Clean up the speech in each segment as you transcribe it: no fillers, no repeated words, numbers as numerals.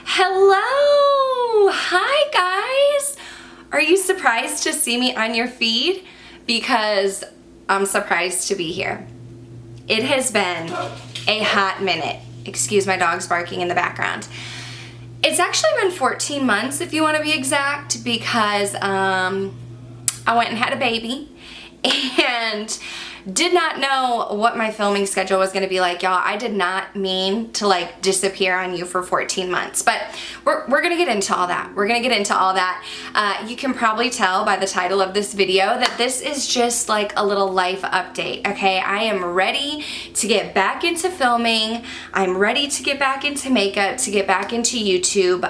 Hello! Hi guys! Are you surprised to see me on your feed? Because I'm surprised to be here. It has been a hot minute. Excuse my dogs barking in the background. It's actually been 14 months if you want to be exact, because I went and had a baby and did not know what my filming schedule was going to be like, y'all. I did not mean to like disappear on you for 14 months, but we're going to get into all that. We're going to get into all that. You can probably tell by the title of this video that this is just like a little life update, okay? I am ready to get back into filming. I'm ready to get back into makeup, to get back into YouTube.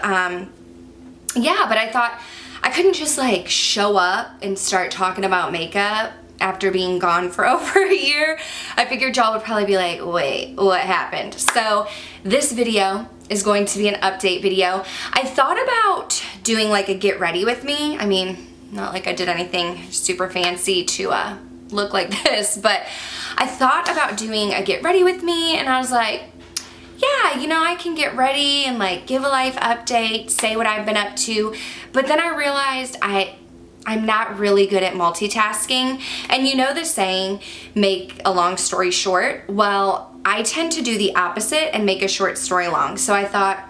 Yeah, but I thought I couldn't just like show up and start talking about makeup after being gone for over a year. I figured y'all would probably be like, wait, what happened? So this video is going to be an update video. I thought about doing like a get ready with me. I mean, not like I did anything super fancy to look like this, but I thought about doing a get ready with me, and I was like, yeah, you know, I can get ready and like give a life update, say what I've been up to. But then I realized I'm not really good at multitasking. And you know the saying, make a long story short? Well, I tend to do the opposite and make a short story long. So I thought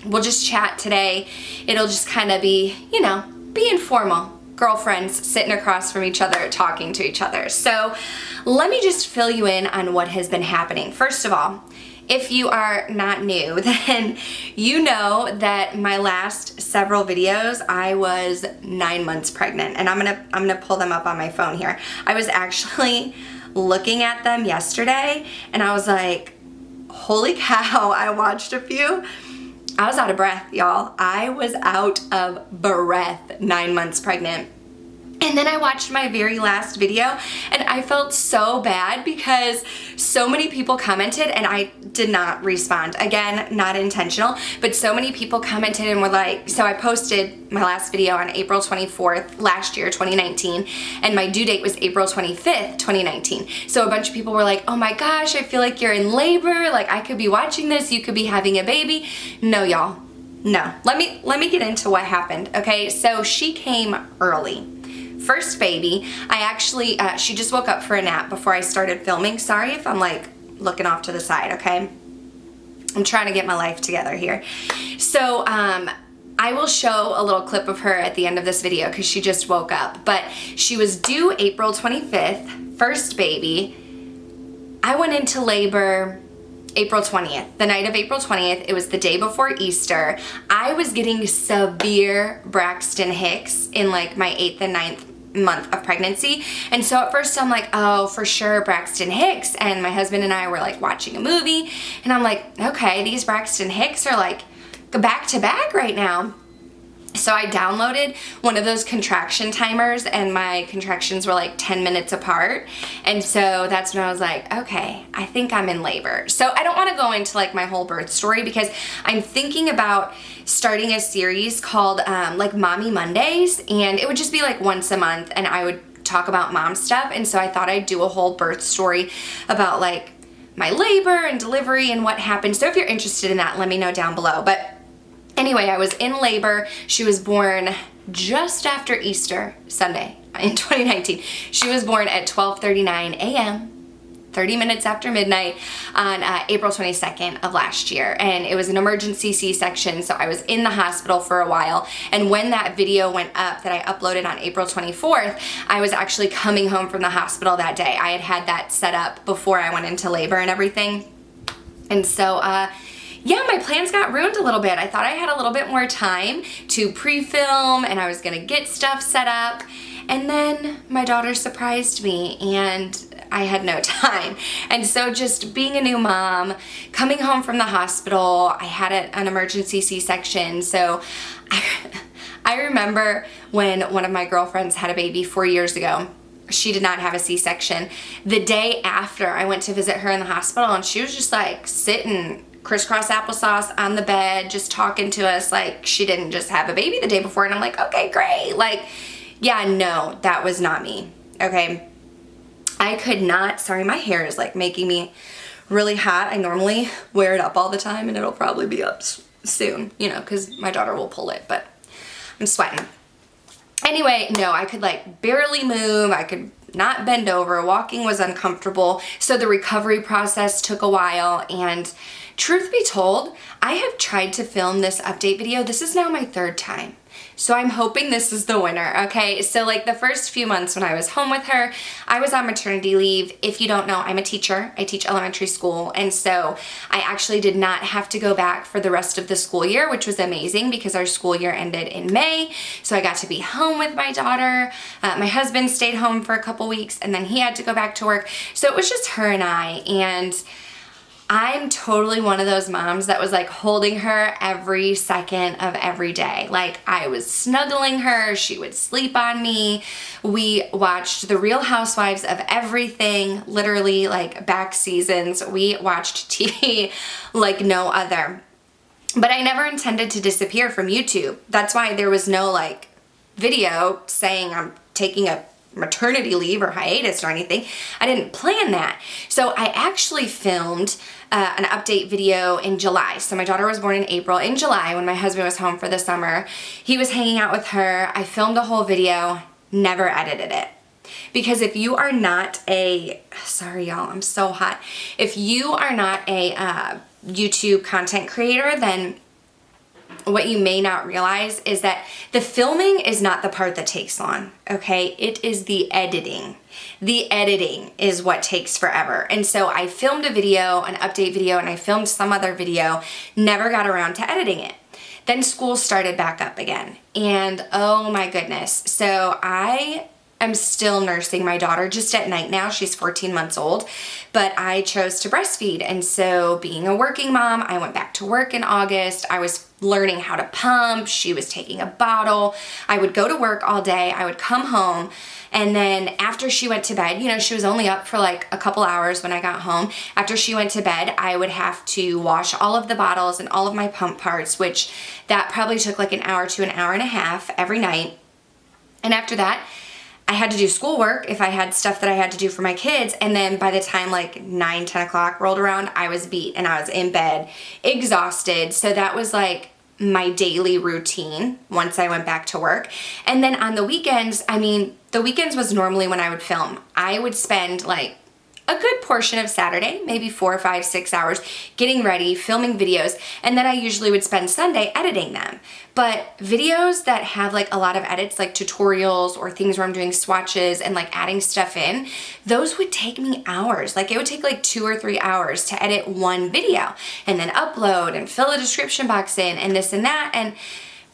we'll just chat today. It'll just kind of be, you know, be informal. Girlfriends sitting across from each other, talking to each other. So let me just fill you in on what has been happening. First of all, if you are not new, then you know that my last several videos, I was 9 months pregnant, and I'm gonna pull them up on my phone here. I was actually looking at them yesterday, and I was like, holy cow, I watched a few. I was out of breath, y'all. I was out of breath 9 months pregnant. And then I watched my very last video, and I felt so bad because so many people commented and I did not respond. Again, not intentional, but so many people commented and were like, so I posted my last video on April 24th last year, 2019, and my due date was April 25th, 2019. So a bunch of people were like, oh my gosh, I feel like you're in labor. Like I could be watching this, you could be having a baby. No, y'all, no. Let me get into what happened, okay? So she came early. First baby, I actually, she just woke up for a nap before I started filming. Sorry if I'm like looking off to the side, okay? I'm trying to get my life together here. So, I will show a little clip of her at the end of this video because she just woke up. But she was due April 25th, first baby. I went into labor April 20th, the night of April 20th. It was the day before Easter. I was getting severe Braxton Hicks in like my 8th and 9th month of pregnancy. And so at first I'm like, oh, for sure, Braxton Hicks. And my husband and I were like watching a movie, and I'm like, okay, these Braxton Hicks are like back to back right now. So I downloaded one of those contraction timers, and my contractions were like 10 minutes apart. And so that's when I was like, okay, I think I'm in labor. So I don't want to go into like my whole birth story because I'm thinking about starting a series called like Mommy Mondays, and it would just be like once a month and I would talk about mom stuff. And so I thought I'd do a whole birth story about like my labor and delivery and what happened. So if you're interested in that, let me know down below. But anyway, I was in labor. She was born just after Easter Sunday in 2019. She was born at 12:39 a.m., 30 minutes after midnight on April 22nd of last year. And it was an emergency C-section, so I was in the hospital for a while. And when that video went up that I uploaded on April 24th, I was actually coming home from the hospital that day. I had that set up before I went into labor and everything. And so, yeah, my plans got ruined a little bit. I thought I had a little bit more time to pre-film and I was gonna get stuff set up. And then my daughter surprised me and I had no time. And so just being a new mom, coming home from the hospital, I had an emergency C-section. So I remember when one of my girlfriends had a baby 4 years ago. She did not have a C-section. The day after, I went to visit her in the hospital, and she was just like sitting crisscross applesauce on the bed, just talking to us like she didn't just have a baby the day before. And I'm like, okay, great. Like, yeah, no, that was not me. Okay. I could not, sorry, my hair is like making me really hot. I normally wear it up all the time and it'll probably be up soon, you know, because my daughter will pull it, but I'm sweating. Anyway, no, I could like barely move. I could not bend over. Walking was uncomfortable. So the recovery process took a while. And truth be told, I have tried to film this update video. This is now my third time. So I'm hoping this is the winner, okay? So like the first few months when I was home with her, I was on maternity leave. If you don't know, I'm a teacher. I teach elementary school. And so I actually did not have to go back for the rest of the school year, which was amazing because our school year ended in May. So I got to be home with my daughter. My husband stayed home for a couple weeks and then he had to go back to work. So it was just her and I. And I'm totally one of those moms that was like holding her every second of every day. Like I was snuggling her, she would sleep on me. We watched the Real Housewives of everything, literally like back seasons. We watched TV like no other. But I never intended to disappear from YouTube. That's why there was no like video saying I'm taking a maternity leave or hiatus or anything. I didn't plan that. So I actually filmed an update video in July. So my daughter was born in April. In July, when my husband was home for the summer, he was hanging out with her. I filmed a whole video, never edited it. Because if you are not a, sorry y'all, I'm so hot. If you are not a YouTube content creator, then what you may not realize is that the filming is not the part that takes long, okay? It is the editing. The editing is what takes forever. And so I filmed a video, an update video, and I filmed some other video, never got around to editing it. Then school started back up again. And oh my goodness. So I'm still nursing my daughter just at night now. She's 14 months old, but I chose to breastfeed. And so being a working mom, I went back to work in August. I was learning how to pump. She was taking a bottle. I would go to work all day. I would come home. And then after she went to bed, you know, she was only up for like a couple hours when I got home. After she went to bed, I would have to wash all of the bottles and all of my pump parts, which that probably took like an hour to an hour and a half every night. And after that, I had to do schoolwork if I had stuff that I had to do for my kids. And then by the time like 9, 10 o'clock rolled around, I was beat and I was in bed, exhausted. So that was like my daily routine once I went back to work. And then on the weekends, I mean, the weekends was normally when I would film. I would spend like a good portion of Saturday, maybe 4, 5, 6 hours getting ready, filming videos, and then I usually would spend Sunday editing them. But videos that have like a lot of edits, like tutorials or things where I'm doing swatches and like adding stuff in, those would take me hours. Like it would take like 2 or 3 hours to edit one video and then upload and fill a description box in and this and that. And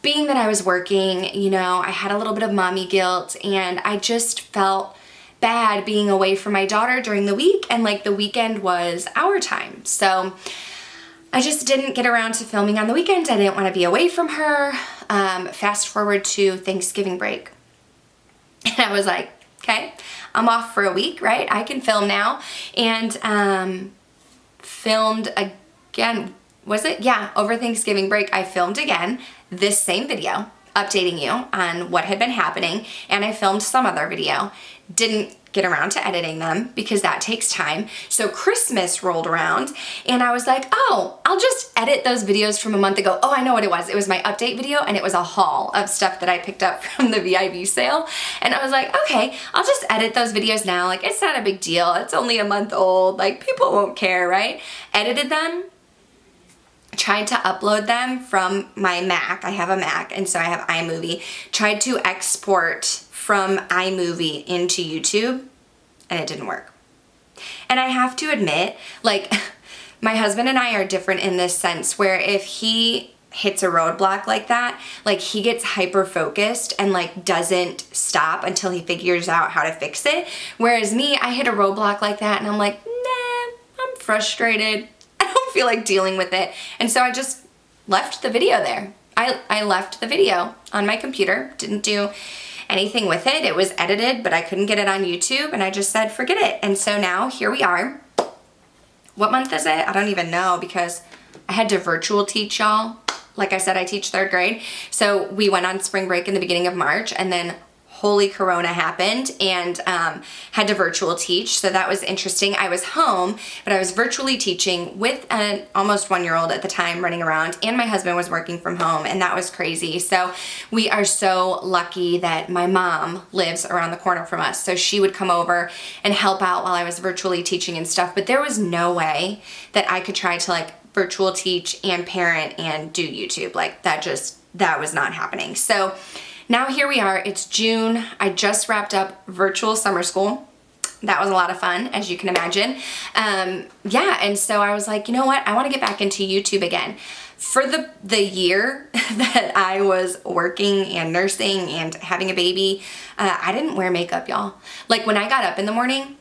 being that I was working, you know, I had a little bit of mommy guilt and I just felt bad being away from my daughter during the week, and like the weekend was our time. So I just didn't get around to filming on the weekends. I didn't want to be away from her. Fast forward to Thanksgiving break. And I was like, okay, I'm off for a week, right? I can film now. And filmed again, was it? Yeah, over Thanksgiving break, I filmed again this same video, updating you on what had been happening, and I filmed some other video. Didn't get around to editing them because that takes time. So Christmas rolled around and I was like, oh, I'll just edit those videos from a month ago. Oh, I know what it was. It was my update video and it was a haul of stuff that I picked up from the VIB sale. And I was like, okay, I'll just edit those videos now. Like, it's not a big deal. It's only a month old. Like, people won't care, right? Edited them. Tried to upload them from my Mac. I have a Mac, and so I have iMovie. Tried to export from iMovie into YouTube, and it didn't work. And I have to admit, like, my husband and I are different in this sense where if he hits a roadblock like that, like he gets hyper focused and like doesn't stop until he figures out how to fix it. Whereas me, I hit a roadblock like that and I'm like, nah, I'm frustrated. I don't feel like dealing with it. And so I just left the video there. I left the video on my computer, didn't do anything with it. It was edited, but I couldn't get it on YouTube, and I just said, forget it. And so now here we are. What month is it? I don't even know because I had to virtual teach y'all. Like I said, I teach 3rd grade. So we went on spring break in the beginning of March, and then holy corona happened and had to virtual teach. So that was interesting. I was home, but I was virtually teaching with an almost 1-year-old at the time running around, and my husband was working from home, and that was crazy. So we are so lucky that my mom lives around the corner from us. So she would come over and help out while I was virtually teaching and stuff. But there was no way that I could try to like virtual teach and parent and do YouTube. Like that was not happening. So now here we are, it's June. I just wrapped up virtual summer school. That was a lot of fun, as you can imagine. Yeah, and so I was like, you know what? I want to get back into YouTube again. For the year that I was working and nursing and having a baby, I didn't wear makeup, y'all. Like when I got up in the morning,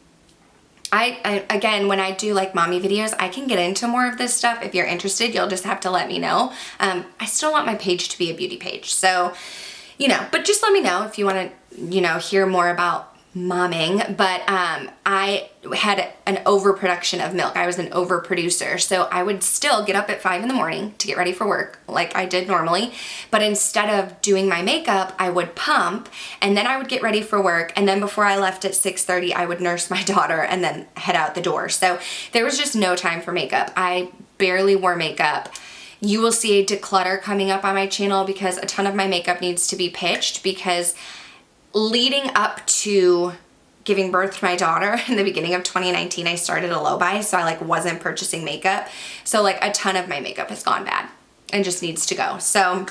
I again, when I do like mommy videos, I can get into more of this stuff. If you're interested, you'll just have to let me know. I still want my page to be a beauty page. So, you know, but just let me know if you want to, you know, hear more about momming. But I had an overproduction of milk. I was an overproducer. So I would still get up at 5 in the morning to get ready for work like I did normally. But instead of doing my makeup, I would pump and then I would get ready for work. And then before I left at 6:30, I would nurse my daughter and then head out the door. So there was just no time for makeup. I barely wore makeup. You will see a declutter coming up on my channel because a ton of my makeup needs to be pitched, because leading up to giving birth to my daughter in the beginning of 2019, I started a low buy, so I like wasn't purchasing makeup. So like a ton of my makeup has gone bad and just needs to go. So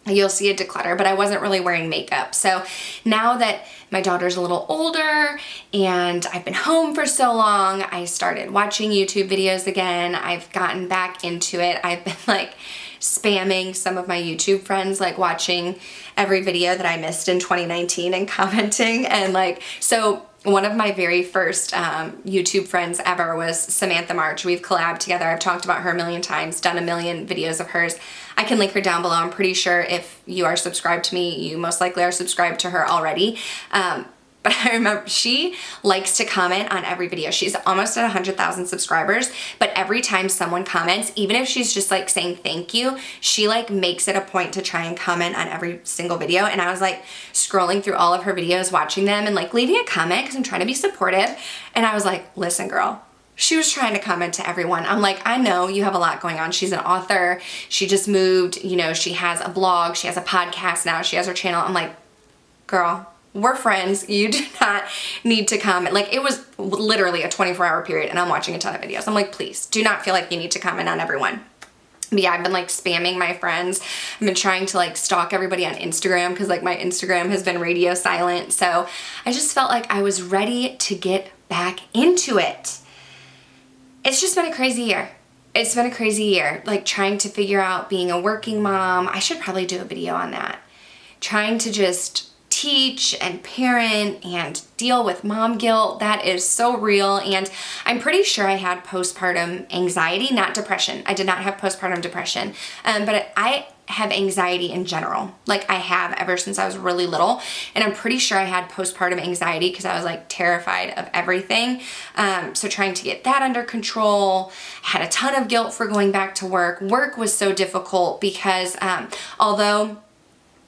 you'll see a declutter, but I wasn't really wearing makeup. So now that my daughter's a little older and I've been home for so long, I started watching YouTube videos again. I've gotten back into it. I've been like spamming some of my YouTube friends, like watching every video that I missed in 2019 and commenting. And like, so one of my very first YouTube friends ever was Samantha March. We've collabed together. I've talked about her a million times, done a million videos of hers. I can link her down below. I'm pretty sure if you are subscribed to me, you most likely are subscribed to her already. But I remember she likes to comment on every video. She's almost at 100,000 subscribers, but every time someone comments, even if she's just like saying thank you, she like makes it a point to try and comment on every single video. And I was like scrolling through all of her videos, watching them and like leaving a comment because I'm trying to be supportive. And I was like, listen, girl. She was trying to comment to everyone. I'm like, I know you have a lot going on. She's an author. She just moved, you know, she has a blog. She has a podcast now. She has her channel. I'm like, girl, we're friends. You do not need to comment. Like it was literally a 24-hour period and I'm watching a ton of videos. I'm like, please do not feel like you need to comment on everyone. But yeah, I've been like spamming my friends. I've been trying to like stalk everybody on Instagram because like my Instagram has been radio silent. So I just felt like I was ready to get back into it. It's just been a crazy year. It's been a crazy year, like trying to figure out being a working mom. I should probably do a video on that. Trying to just teach and parent and deal with mom guilt. That is so real. And I'm pretty sure I had postpartum anxiety, not depression. I did not have postpartum depression, but I have anxiety in general. Like I have ever since I was really little. And I'm pretty sure I had postpartum anxiety because I was like terrified of everything. So trying to get that under control, had a ton of guilt for going back to work. Work was so difficult because although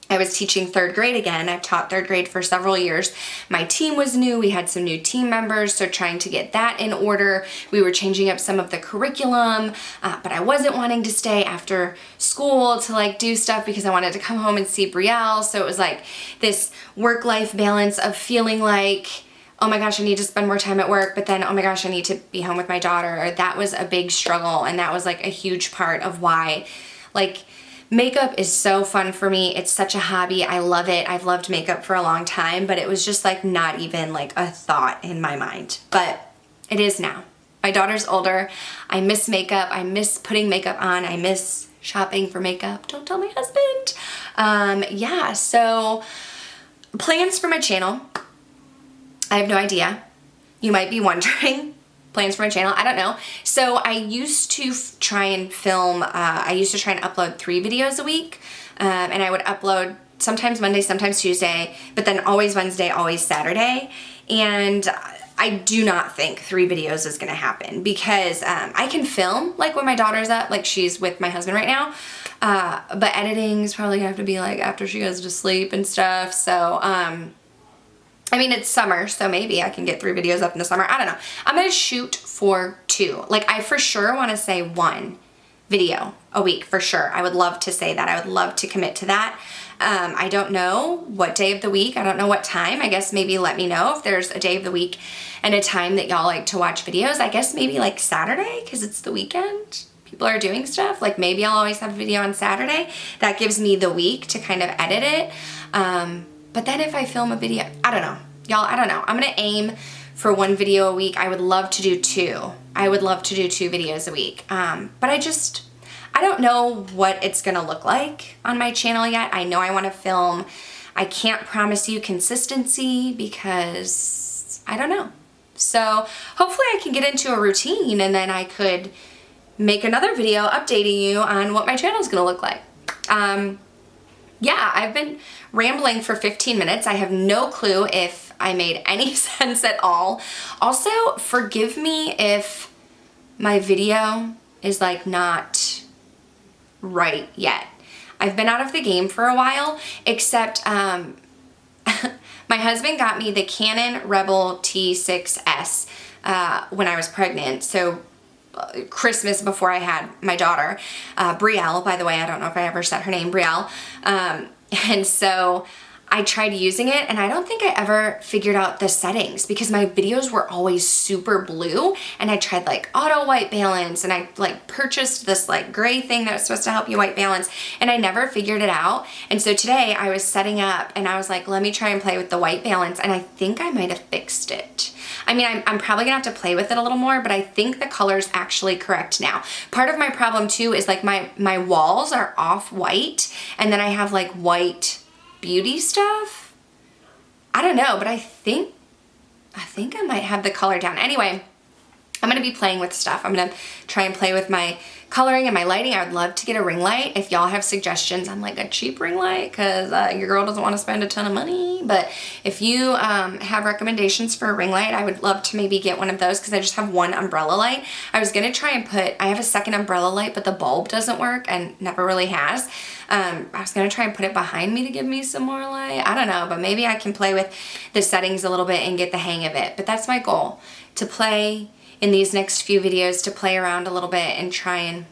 I was teaching 3rd grade again. I've taught 3rd grade for several years. My team was new. We had some new team members, so trying to get that in order. We were changing up some of the curriculum, but I wasn't wanting to stay after school to like do stuff because I wanted to come home and see Brielle. So it was like this work-life balance of feeling like, oh my gosh, I need to spend more time at work, but then, oh my gosh, I need to be home with my daughter. That was a big struggle, and that was like a huge part of why, like, makeup is so fun for me. It's such a hobby. I love it. I've loved makeup for a long time, but it was just like not even like a thought in my mind. But it is now. My daughter's older. I miss makeup. I miss putting makeup on. I miss shopping for makeup. Don't tell my husband. Yeah, so plans for my channel. I have no idea. You might be wondering. Plans for my channel, I don't know. So I used to try and film, I used to try and upload 3 videos a week. And I would upload sometimes Monday, sometimes Tuesday, but then always Wednesday, always Saturday. And I do not think 3 videos is gonna happen because I can film like when my daughter's up, like she's with my husband right now. But editing is probably gonna have to be like after she goes to sleep and stuff. So I mean, it's summer, so maybe I can get 3 videos up in the summer. I don't know. I'm gonna shoot for 2. Like, I for sure wanna say 1 video a week, for sure. I would love to say that. I would love to commit to that. I don't know what day of the week. I don't know what time. I guess maybe let me know if there's a day of the week and a time that y'all like to watch videos. I guess maybe like Saturday, because it's the weekend. People are doing stuff. Like, maybe I'll always have a video on Saturday. That gives me the week to kind of edit it. But then if I film a video, I don't know. Y'all, I don't know. I'm gonna aim for 1 video a week. I would love to do 2. I would love to do 2 videos a week. But I don't know what it's gonna look like on my channel yet. I know I wanna film. I can't promise you consistency because I don't know. So hopefully I can get into a routine, and then I could make another video updating you on what my channel is gonna look like. Yeah, I've been rambling for 15 minutes. I have no clue if I made any sense at all. Also, forgive me if my video is like not right yet. I've been out of the game for a while, except my husband got me the Canon Rebel T6S when I was pregnant. So Christmas before I had my daughter, Brielle, by the way. I don't know if I ever said her name, Brielle. And so I tried using it, and I don't think I ever figured out the settings because my videos were always super blue, and I tried like auto white balance, and I like purchased this like gray thing that was supposed to help you white balance, and I never figured it out. And so today I was setting up and I was like, let me try and play with the white balance, and I think I might have fixed it. I mean, I'm probably gonna have to play with it a little more, but I think the color's actually correct now. Part of my problem too is like my walls are off white, and then I have like white beauty stuff. I don't know, but I think I might have the color down. Anyway, I'm gonna be playing with stuff. I'm gonna try and play with my coloring and my lighting. I would love to get a ring light. If y'all have suggestions on like a cheap ring light, because your girl doesn't want to spend a ton of money, but if you have recommendations for a ring light, I would love to maybe get one of those, because I just have 1 umbrella light. I was gonna try and I have a second umbrella light, but the bulb doesn't work and never really has. I was gonna try and put it behind me to give me some more light. I don't know, but maybe I can play with the settings a little bit and get the hang of it. But that's my goal, to play in these next few videos, to play around a little bit and try and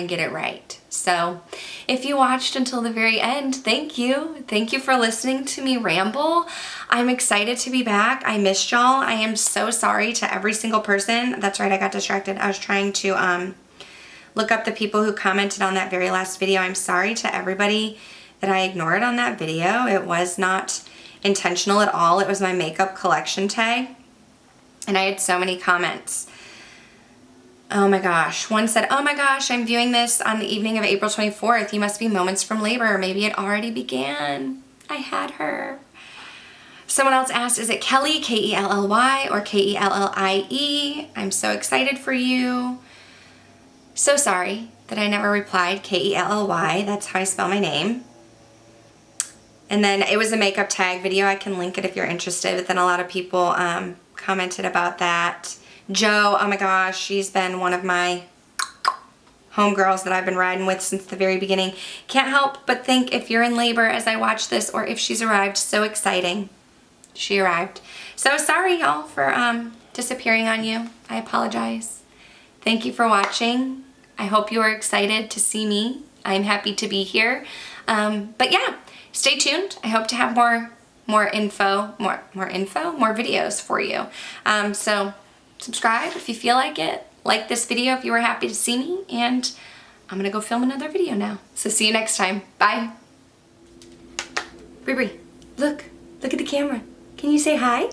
get it right. So if you watched until the very end, thank you. Thank you for listening to me ramble. I'm excited to be back. I missed y'all. I am so sorry to every single person. That's right, I got distracted. I was trying to look up the people who commented on that very last video. I'm sorry to everybody that I ignored on that video. It was not intentional at all. It was my makeup collection tag. And I had so many comments. Oh my gosh. One said, oh my gosh, I'm viewing this on the evening of April 24th. You must be moments from labor. Maybe it already began. I had her. Someone else asked, is it Kelly, K-E-L-L-Y, or K-E-L-L-I-E? I'm so excited for you. So sorry that I never replied. K-E-L-L-Y, that's how I spell my name. And then it was a makeup tag video. I can link it if you're interested. But then a lot of people commented about that. Joe, oh my gosh, she's been one of my homegirls that I've been riding with since the very beginning. Can't help but think if you're in labor as I watch this, or if she's arrived. So exciting. She arrived. So sorry, y'all, for disappearing on you. I apologize. Thank you for watching. I hope you are excited to see me. I'm happy to be here. But yeah, stay tuned. I hope to have more videos for you. So subscribe if you feel like it. Like this video if you were happy to see me. And I'm gonna go film another video now. So see you next time. Bye. Bree, look at the camera. Can you say hi?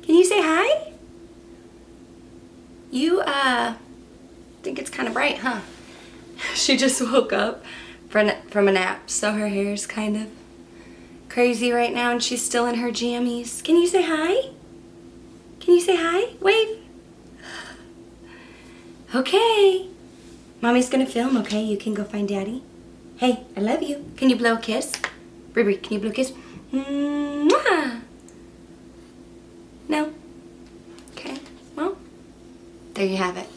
Can you say hi? You think it's kind of bright, huh? She just woke up from a nap, so her hair is kind of crazy right now, and she's still in her jammies. Can you say hi? Can you say hi? Wave. Okay. Mommy's gonna film, okay? You can go find Daddy. Hey, I love you. Can you blow a kiss? Bree, can you blow a kiss? Mwah. No? Okay, well, there you have it.